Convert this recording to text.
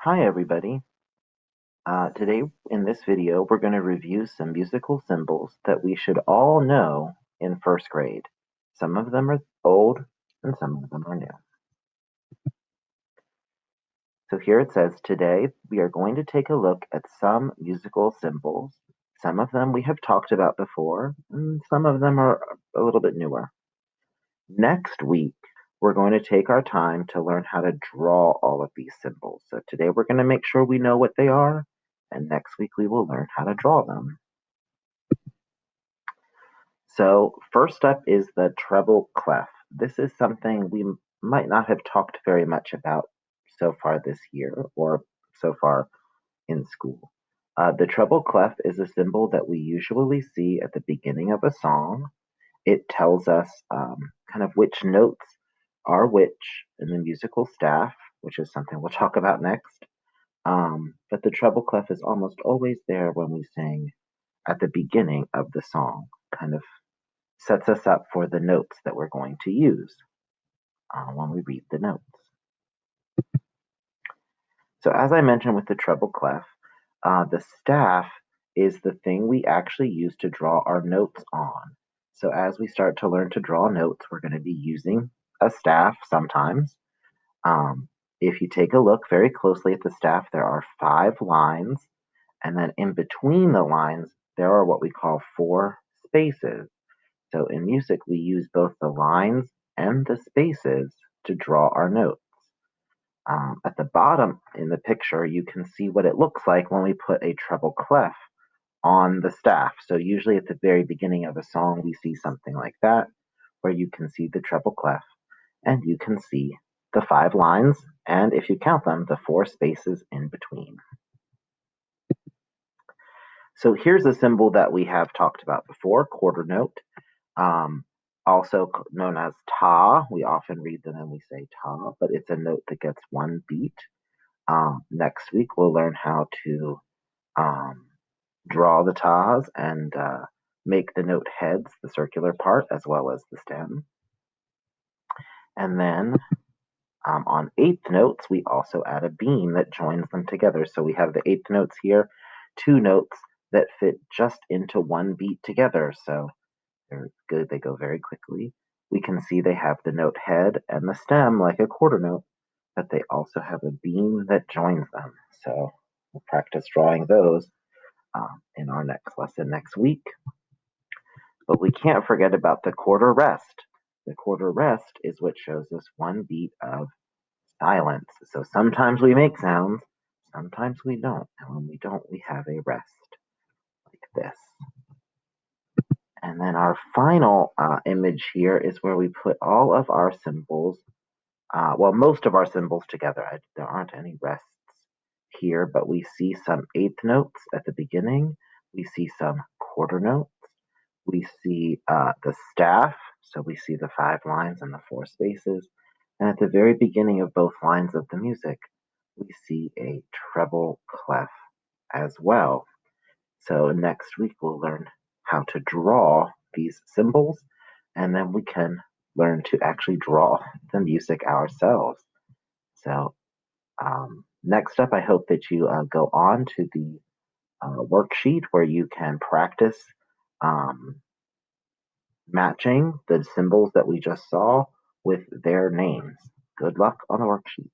Hi everybody. Today in this video we're going to review some musical symbols that we should all know in first grade. Some of them are old and some of them are new. So here it says today we are going to take a look at some musical symbols. Some of them we have talked about before and some of them are a little bit newer. Next week we're going to take our time to learn how to draw all of these symbols. So today we're going to make sure we know what they are, and next week we will learn how to draw them. So first up is the treble clef. This is something we might not have talked very much about so far this year or so far in school. The treble clef is a symbol that we usually see at the beginning of a song. It tells us kind of which notes are which in the musical staff, which is something we'll talk about next. But the treble clef is almost always there when we sing at the beginning of the song, kind of sets us up for the notes that we're going to use when we read the notes. So as I mentioned with the treble clef, the staff is the thing we actually use to draw our notes on. So as we start to learn to draw notes, we're going to be using a staff sometimes. If you take a look very closely at the staff, there are 5 lines, and then in between the lines, there are what we call 4 spaces. So in music, we use both the lines and the spaces to draw our notes. At the bottom in the picture, you can see what it looks like when we put a treble clef on the staff. So usually at the very beginning of a song, we see something like that, where you can see the treble clef and you can see the 5 lines, and if you count them, the 4 spaces in between. So here's a symbol that we have talked about before, quarter note. Also known as ta. We often read them and we say ta, but it's a note that gets 1 beat. Next week, we'll learn how to draw the tas and make the note heads, the circular part, as well as the stem. And then on eighth notes, we also add a beam that joins them together. So we have the eighth notes here, 2 notes that fit just into 1 beat together. So they're good, they go very quickly. We can see they have the note head and the stem like a quarter note, but they also have a beam that joins them. So we'll practice drawing those in our next lesson next week. But we can't forget about the quarter rest. The quarter rest is what shows us 1 beat of silence. So sometimes we make sounds, sometimes we don't. And when we don't, we have a rest like this. And then our final image here is where we put all of our symbols, most of our symbols together. There aren't any rests here, but we see some eighth notes at the beginning. We see some quarter notes. We see the staff, so we see the 5 lines and the 4 spaces. And at the very beginning of both lines of the music, we see a treble clef as well. So next week we'll learn how to draw these symbols, and then we can learn to actually draw the music ourselves. So next up, I hope that you go on to the worksheet where you can practice matching the symbols that we just saw with their names. Good luck on the worksheet.